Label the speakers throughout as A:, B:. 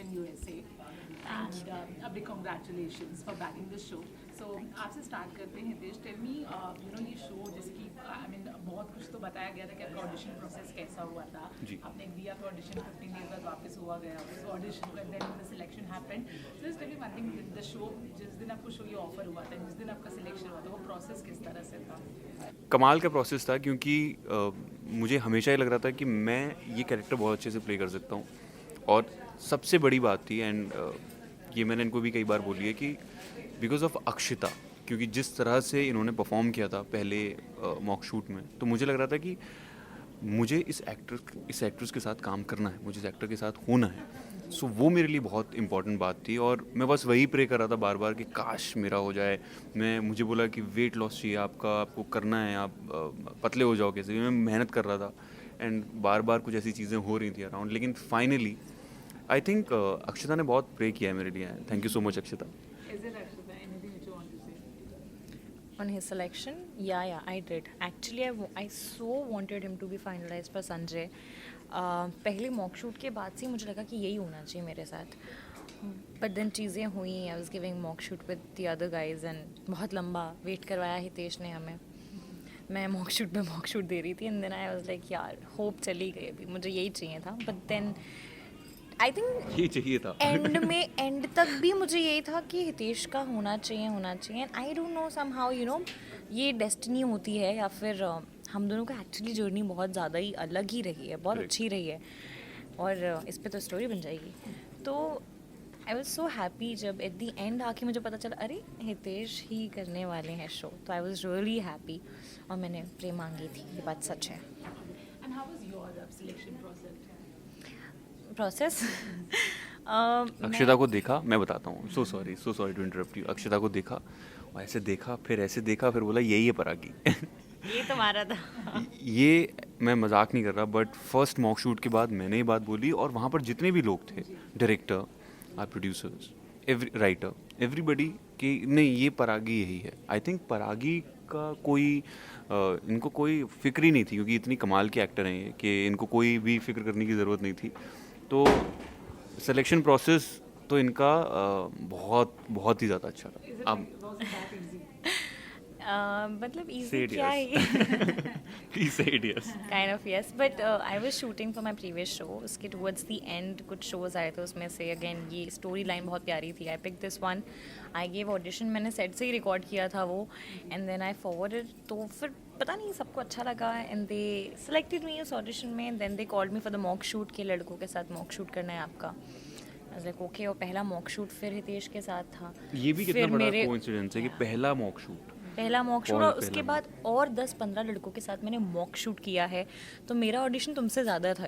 A: in USA. And a big congratulations for bagging the show. So आपसे start करते हैं Hitesh, tell me ये show जिसकी बहुत कुछ तो बताया गया था कि आपका ऑडिशन प्रोसेस कैसा हुआ था. आपने एक दिया था ऑडिशन, 15 डेज बाद वापस हुआ गया उस ऑडिशन पर, then the selection happened. So just tell me one thing, the show जिस दिन आपको शो ये ऑफर हुआ था, जिस दिन आपका सिलेक्शन हुआ था, वो प्रोसेस किस तरह से था?
B: कमाल का प्रोसेस था क्योंकि मुझे हमेशा ही लग रहा था कि मैं ये कैरेक्टर बहुत अच्छे से प्ले कर सकता हूँ. और सबसे बड़ी बात थी, एंड ये मैंने इनको भी कई बार बोली है, कि बिकॉज ऑफ अक्षिता, क्योंकि जिस तरह से इन्होंने परफॉर्म किया था पहले मॉक शूट में, तो मुझे लग रहा था कि मुझे इस एक्ट्रेस के साथ काम करना है, मुझे इस एक्टर के साथ होना है. सो वो मेरे लिए बहुत इंपॉर्टेंट बात थी, और मैं बस वही प्रे कर रहा था बार बार कि काश मेरा हो जाए. मुझे बोला कि वेट लॉस चाहिए आपको करना है, आप पतले हो जाओ कैसे. मैं मेहनत कर रहा था, एंड बार बार कुछ ऐसी चीज़ें हो रही थी अराउंड, लेकिन फाइनली आई थिंक अक्षिता ने बहुत प्रे किया है मेरे लिए. Thank you so much Akshita.
A: Is it Akshita, anything that you want to say?
C: On his selection, yeah, I did. Actually, I so wanted him to be finalized for Sanjay. पहले mock shoot के बाद से मुझे लगा कि यही होना चाहिए मेरे साथ. बट देन चीज़ें हुई, I was giving mock shoot with the other guys, and बहुत लंबा वेट करवाया हितेश ने हमें. मैं मॉक शूट में मॉक शूट दे रही थी, and then I was like यार होप चली गई, अभी मुझे यही चाहिए था. बट देन आई थिंक
B: ये चाहिए था
C: एंड तक भी मुझे यही था कि हितेश का होना चाहिए. And I don't know somehow ये डेस्टिनी होती है, या फिर हम दोनों का एक्चुअली जर्नी बहुत ज़्यादा ही अलग ही रही है, बहुत अच्छी रही है, और इस पे तो स्टोरी बन जाएगी. तो आई वॉज सो हैप्पी जब एट दी एंड आके मुझे पता चला अरे हितेश ही करने वाले हैं शो. तो आई वॉज रियली हैप्पी, और मैंने प्रे मांगी थी, ये बात सच है.
A: And how was your selection process?
B: Akshita को देखा, मैं बताता हूँ, so sorry to interrupt you. Akshita को देखा, और ऐसे देखा, फिर बोला यही है परागी.
C: ये तो मारा था.
B: ये मैं मजाक नहीं कर रहा, बट फर्स्ट मॉक शूट के बाद मैंने ये बात बोली, और वहाँ पर जितने भी लोग थे, director, or producers, writer, everybody, कि नहीं ये परागी यही है. आई थिंक परागी का इनको कोई फिक्र ही नहीं थी, क्योंकि इतनी कमाल के एक्टर हैं ये कि इनको कोई भी फिक्र करने की ज़रूरत नहीं थी. तो सिलेक्शन प्रोसेस तो इनका बहुत ही ज़्यादा अच्छा था. अब
C: मतलब
B: Say
C: easy
B: it,
C: क्या
B: yes.
C: है?
B: Please say it, yes.
C: Kind of yes, but I was shooting for my previous show. उसके towards the end कुछ shows आए थे, उसमें से again ये story line बहुत प्यारी थी. I picked this one. I gave audition, मैंने set से ही record किया था वो, and then I forwarded. तो फिर पता नहीं सबको अच्छा लगा, and they selected me उस audition में. Then they called me for the mock shoot के लड़कों के साथ mock shoot करना है आपका. I was like okay, और पहला mock shoot फिर हितेश के साथ था.
B: ये भी कितना
C: फिर
B: बड़ा
C: मेरे-
B: कोइंसिडेंस है कि पहला मॉक शूट.
C: पहला मॉक शूट,
B: कौन
C: और
B: पहला
C: उसके
B: mock?
C: बाद और 10-15 लड़कों के साथ मैंने मॉक शूट किया है. तो मेरा ऑडिशन तुमसे ज़्यादा था,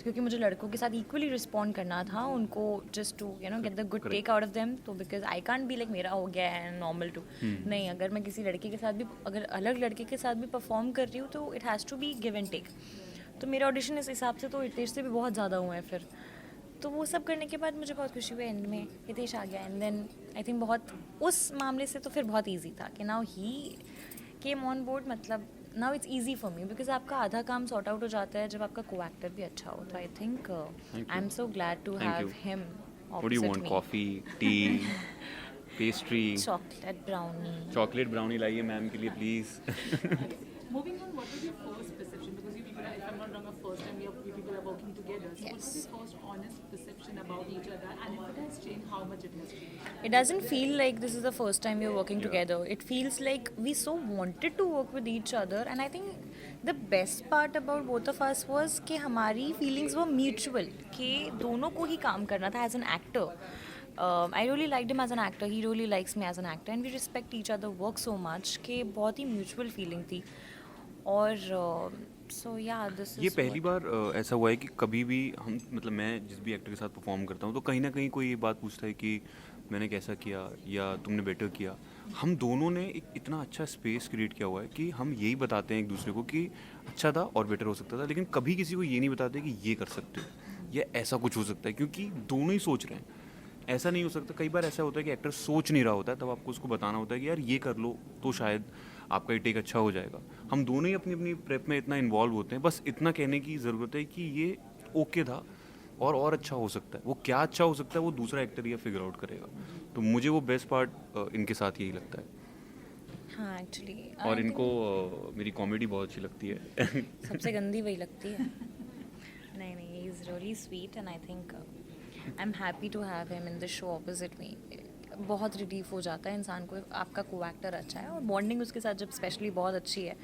C: क्योंकि मुझे लड़कों के साथ इक्वली रिस्पॉन्ड करना था उनको, just to get the good take out of them. तो because I can't be like मेरा हो गया है नॉर्मल टू. नहीं, अगर मैं किसी लड़के के साथ भी, अगर अलग लड़के के साथ भी परफॉर्म कर रही हूँ, तो it has to be give and take. तो मेरा ऑडिशन इस हिसाब से तो हितेश से भी बहुत ज़्यादा हुआ है. फिर तो वो सब करने के बाद मुझे बहुत खुशी हुई, एंड में हितेश आ गया. एंड देन आई थिंक बहुत उस मामले से तो फिर बहुत ईजी था कि now he came on board. मतलब now it's easy for me, because आपका आधा काम सॉर्ट आउट हो जाता है जब आपका को एक्टर भी अच्छा हो. तो I think I am so glad to
B: Thank
C: have
B: you.
C: Him
B: What do you want? Coffee, tea, pastry,
C: chocolate brownie.
B: chocolate brownie लाइए मैम के लिए please.
A: Moving on, what was your first perception? Because you people, if I'm not wrong, first time you people are working together. So what was
C: Yes.
A: your first honest perception about each other, and if it has changed, how much it has changed?
C: It doesn't feel like this is the first time we're working together. It feels like we so wanted to work with each other, and I think the best part about both of us was कि हमारी feelings were mutual, कि दोनों को ही काम करना था as an actor. I really liked him as an actor, he really likes me as an actor, and we respect each other work so much कि बहुत ही mutual feeling थी. और so yeah, this is
B: ये पहली
C: what-
B: बार ऐसा हुआ है कि कभी भी हम, मतलब मैं जिस भी एक्टर के साथ परफॉर्म करता हूँ, तो कहीं ना कहीं कोई ये बात पूछता है कि मैंने कैसा किया या तुमने बेटर किया. हम दोनों ने एक इतना अच्छा स्पेस क्रिएट किया हुआ है कि हम यही बताते हैं एक दूसरे को कि अच्छा था और बेटर हो सकता था, लेकिन कभी किसी को ये नहीं बताते कि ये कर सकते हो या ऐसा कुछ हो सकता है, क्योंकि दोनों ही सोच रहे हैं. ऐसा नहीं हो सकता. कई बार ऐसा होता है कि एक्टर सोच नहीं रहा होता है, तब आपको उसको बताना होता है कि यार ये कर लो तो शायद आपका ये टेक अच्छा हो जाएगा. हम दोनों ही अपनी अपनी प्रेप में इतना इन्वॉल्व होते हैं, बस इतना कहने की ज़रूरत है कि ये ओके था, और अच्छा हो सकता है। वो क्या अच्छा हो सकता है वो दूसरा एक्टर या फिगर आउट करेगा। तो मुझे वो बेस्ट पार्ट इनके साथ यही लगता है।
C: हाँ एक्चुअली
B: और इनको मेरी कॉमेडी बहुत अच्छी लगती है।
C: सबसे गंदी वही लगती है। नहीं नहीं, he is really sweet and I think I am happy to have him in the show opposite me. बहुत रिलीफ हो जाता है इंसान को, आपका को एक्टर अच्छा है और बॉन्डिंग उसके साथ जब स्पेशली बहुत अच्छी है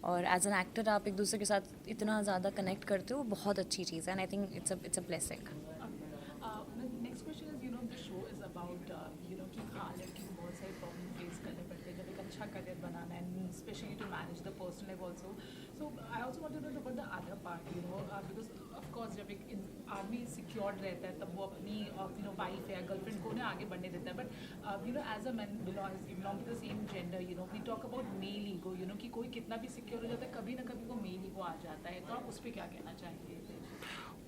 C: और एज एन एक्टर आप एक दूसरे के साथ इतना ज़्यादा कनेक्ट करते हो, बहुत अच्छी चीज़ है and I think it's a blessing.
A: Next question is the show is about कि हाँ लड़की को बहुत सारे प्रॉब्लम फेस करने पड़ते हैं जब एक अच्छा करियर बनाना है, specially to manage the personal life also. So I also wanted to know about the other part because of course जब एक आदमी सिक्योर्ड रहता है तब वो अपनी वाइफ है गर्लफ्रेंड को उन्हें आगे बढ़ने देता है, but as a man belong to the same gender we talk about male ego कि कोई कितना भी सिक्योर हो जाता है कभी ना कभी वो मेल ईगो आ जाता है, तो आप उस पर क्या कहना चाहेंगे?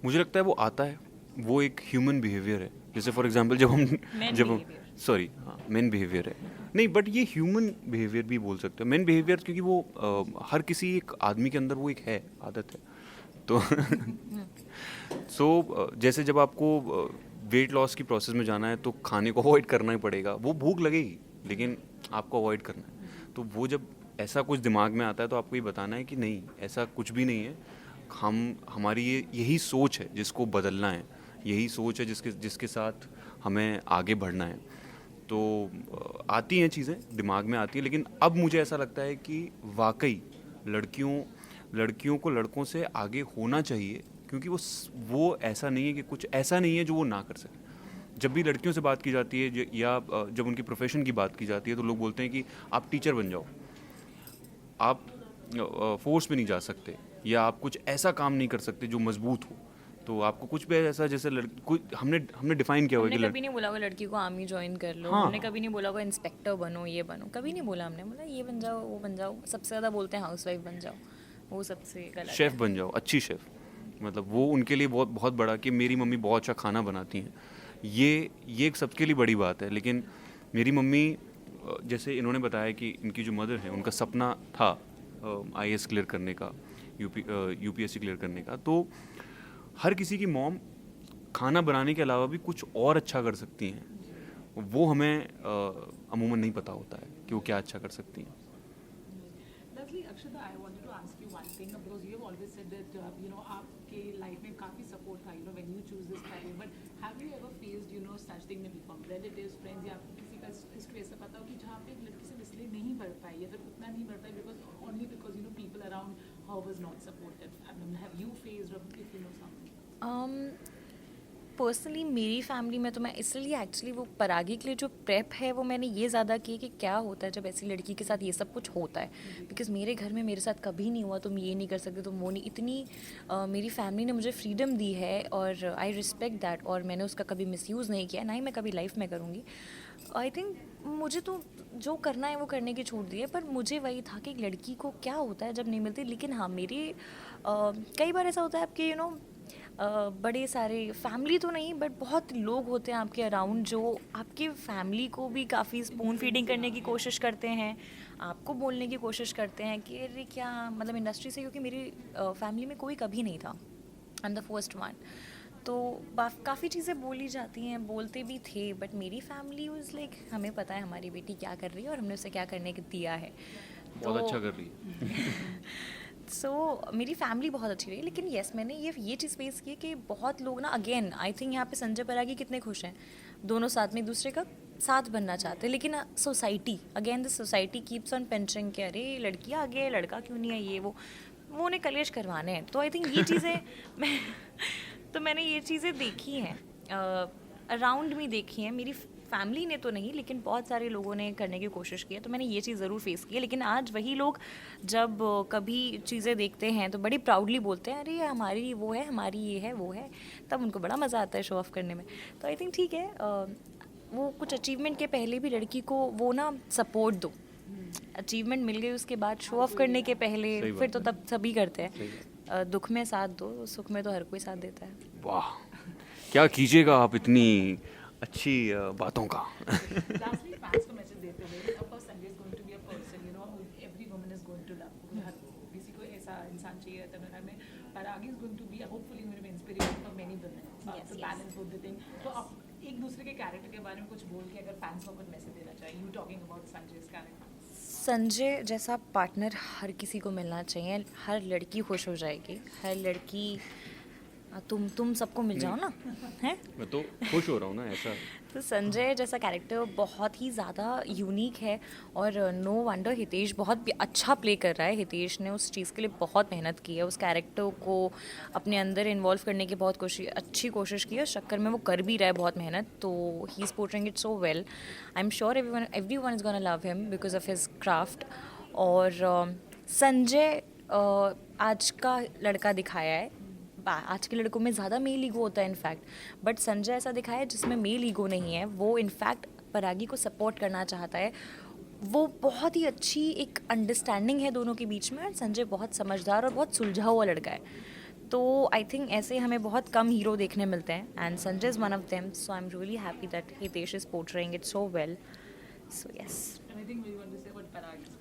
B: मुझे लगता है वो आता है, वो एक ह्यूमन बिहेवियर है। जैसे फॉर एग्जांपल जब हम सॉरी हाँ मेन बिहेवियर है नहीं, बट ये ह्यूमन बिहेवियर भी बोल सकते हो मेन बिहेवियर, क्योंकि वो हर किसी एक आदमी के अंदर वो एक है, आदत है। तो जैसे जब आपको वेट लॉस की प्रोसेस में जाना है तो खाने को अवॉइड करना ही पड़ेगा, वो भूख लगेगी लेकिन आपको अवॉइड करना है। तो वो जब ऐसा कुछ दिमाग में आता है तो आपको ये बताना है कि नहीं ऐसा कुछ भी नहीं है, हमारी यही सोच है जिसको बदलना है, यही सोच है जिसके साथ हमें आगे बढ़ना है। तो आती हैं चीज़ें दिमाग में आती हैं, लेकिन अब मुझे ऐसा लगता है कि वाकई लड़कियों को लड़कों से आगे होना चाहिए, क्योंकि वो ऐसा नहीं है कि कुछ ऐसा नहीं है जो वो ना कर सके। जब भी लड़कियों से बात की जाती है या जब उनकी प्रोफेशन की बात की जाती है तो लोग बोलते हैं कि आप टीचर बन जाओ, आप फोर्स में नहीं जा सकते, या आप कुछ ऐसा काम नहीं कर सकते जो मजबूत हो। तो आपको कुछ भी ऐसा जैसे हमने डिफाइन किया हुआ है कि
C: कभी नहीं बोला होगा लड़की को आर्मी ज्वाइन कर लो,
B: हाँ।
C: हमने कभी नहीं बोला होगा इंस्पेक्टर बनो ये बनो, कभी नहीं बोला हमने, बोला ये बन जाओ वो बन जाओ। सबसे ज़्यादा बोलते हैं हाउस वाइफ बन जाओ, वो सबसे गलत है।
B: शेफ़ बन जाओ, अच्छी शेफ़, मतलब वो उनके लिए बहुत बहुत बड़ा कि मेरी मम्मी बहुत अच्छा खाना बनाती हैं, ये एक सबके लिए बड़ी बात है। लेकिन मेरी मम्मी जैसे इन्होंने बताया कि इनकी जो मदर है उनका सपना था IAS क्लियर करने का, UPSC क्लियर करने का। तो हर किसी की मॉम खाना बनाने के अलावा भी कुछ और अच्छा कर सकती हैं, वो हमें अमूमन नहीं पता होता है कि वो क्या अच्छा कर सकती हैं।
A: Lastly, Akshata, I wanted to ask you one thing because you have always said that आपके लाइफ में काफ़ी सपोर्ट था when you choose this career, but have you ever faced such thing maybe from relatives, friends या आपको किसी का history ऐसा पता हो कि जहाँ पे एक लड़की से इसलिए नहीं बढ़ पाई या फिर उतना नहीं बढ़ पाई because people around her was not supportive? I mean, have you faced or if you know something?
C: Personally मेरी फैमिली में तो मैं इसलिए एक्चुअली वो परागी के लिए जो प्रेप है वो मैंने ये ज़्यादा की कि क्या होता है जब ऐसी लड़की के साथ ये सब कुछ होता है, बिकॉज मेरे घर में मेरे साथ कभी नहीं हुआ तुम ये नहीं कर सकते तुम वो नहीं, इतनी मेरी फैमिली ने मुझे फ्रीडम दी है और आई रिस्पेक्ट दैट, और मैंने उसका कभी मिसयूज़ नहीं किया, ना ही मैं कभी लाइफ में करूँगी। आई थिंक मुझे तो जो करना है वो करने की छूट दी है, पर मुझे वही था कि एक लड़की को क्या होता है जब नहीं मिलती। लेकिन हाँ मेरी कई बार ऐसा होता है आपके बड़े सारे फैमिली तो नहीं बट बहुत लोग होते हैं आपके अराउंड जो आपकी फैमिली को भी काफ़ी स्पून फीडिंग करने की कोशिश करते हैं, आपको बोलने की कोशिश करते हैं कि अरे क्या मतलब इंडस्ट्री से, क्योंकि मेरी फैमिली में कोई कभी नहीं था, I am the first one. तो काफ़ी चीज़ें बोली जाती हैं, बोलते भी थे, बट मेरी फैमिली वाज लाइक हमें पता है हमारी बेटी क्या कर रही है और हमने उसे क्या करने को दिया है।
B: बहुत अच्छा कर रही है।
C: मेरी फैमिली बहुत अच्छी रही। लेकिन येस मैंने ये चीज़ फेस की कि बहुत लोग ना, अगेन आई थिंक यहाँ पे संजय परागी कितने खुश हैं, दोनों साथ में एक दूसरे का साथ बनना चाहते हैं, लेकिन society again the society keeps on pinching कि अरे लड़कियाँ आगे है लड़का क्यों नहीं है, ये वो उन्हें कलेश करवाने हैं। तो आई थिंक ये चीज़ें मैंने ये चीज़ें देखी हैं, अराउंड में देखी हैं, मेरी फैमिली ने तो नहीं लेकिन बहुत सारे लोगों ने करने की कोशिश की है, तो मैंने ये चीज़ ज़रूर फेस की है। लेकिन आज वही लोग जब कभी चीज़ें देखते हैं तो बड़ी प्राउडली बोलते हैं अरे हमारी वो है, हमारी ये है वो है, तब उनको बड़ा मज़ा आता है शो ऑफ करने में। तो आई थिंक ठीक है, वो कुछ अचीवमेंट के पहले भी लड़की को वो ना सपोर्ट दो, अचीवमेंट मिल गई उसके बाद शो ऑफ करने के पहले फिर तो तब सभी करते हैं, दुख में साथ दो, सुख में तो हर कोई साथ देता है।
B: वाह क्या कीजिएगा आप इतनी अच्छी बातों का।
A: Lastly, fans को मैसेज देते हुए, of course Sanjay is going to be a person, who every woman is going to love. हर किसी को ऐसा इंसान चाहिए रहता है घर में, Paragi is going to be hopefully going to be inspiration for many women. Balance both the thing. तो आप एक दूसरे के कैरेक्टर के बारे में कुछ बोल के अगर फैंस को कुछ मैसेज देना चाहिए, you talking about Sanjay's character.
C: Sanjay जैसा पार्टनर हर किसी को मिलना चाहिए. हर लड़की खुश हो जाएगी. हर लड़की तुम सबको मिल जाओ ना, हैं?
B: मैं तो खुश हो रहा हूँ ना ऐसा.
C: तो संजय जैसा कैरेक्टर बहुत ही ज़्यादा यूनिक है और नो वंडर हितेश बहुत अच्छा प्ले कर रहा है. हितेश ने उस चीज़ के लिए बहुत मेहनत की है. उस कैरेक्टर को अपने अंदर इन्वॉल्व करने की बहुत अच्छी कोशिश की है. उस चक्कर में वो कर भी रहा है बहुत मेहनत. तो he is portraying it so well. I am sure everyone is gonna love him because of his craft. और संजय आज का लड़का दिखाया है. आज के लड़कों में ज़्यादा मेल ईगो होता है इनफैक्ट, बट संजय ऐसा दिखाया है जिसमें मेल ईगो नहीं है. वो इनफैक्ट परागी को सपोर्ट करना चाहता है. वो बहुत ही अच्छी एक अंडरस्टैंडिंग है दोनों के बीच में. और संजय बहुत समझदार और बहुत सुलझा हुआ लड़का है. तो आई थिंक ऐसे हमें बहुत कम हीरो देखने मिलते हैं and Sanjay is one of them. So I am really happy that Hitesh is portraying it so well. So yes.
A: Anything you want to say about Parag's?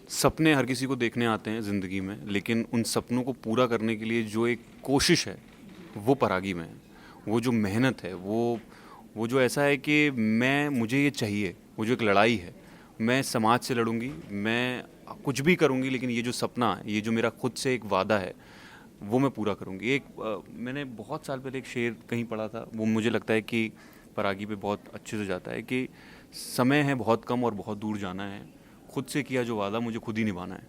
B: सपने हर किसी को देखने आते हैं ज़िंदगी में, लेकिन उन सपनों को पूरा करने के लिए जो एक कोशिश है वो परागी में है. वो जो मेहनत है, वो जो ऐसा है कि मुझे ये चाहिए. वो जो एक लड़ाई है, मैं समाज से लड़ूंगी, मैं कुछ भी करूंगी, लेकिन ये जो सपना है, ये जो मेरा खुद से एक वादा है, वो मैं पूरा करूंगी. मैंने बहुत साल पहले एक शेर कहीं पढ़ा था, वो मुझे लगता है कि परागी पे बहुत अच्छे से जाता है कि समय है बहुत कम और बहुत दूर जाना है. खुद से किया जो वादा मुझे खुद ही निभाना है.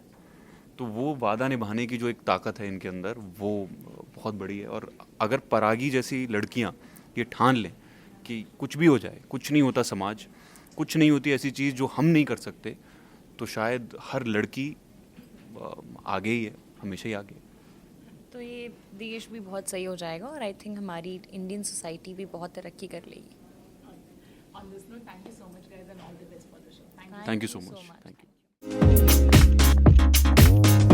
B: तो वो वादा निभाने की जो एक ताकत है इनके अंदर, वो बहुत बड़ी है. और अगर परागी जैसी लड़कियां ये ठान लें कि कुछ भी हो जाए, कुछ नहीं होता समाज, कुछ नहीं होती ऐसी चीज़ जो हम नहीं कर सकते, तो शायद हर लड़की आगे ही है, हमेशा ही आगे.
C: तो ये देश भी बहुत सही हो जाएगा और आई थिंक हमारी इंडियन सोसाइटी भी बहुत तरक्की कर लेगी.
A: On this note, thank you so much, guys, and all the best for the show. Thank you.
B: Thank you so much. Thank you.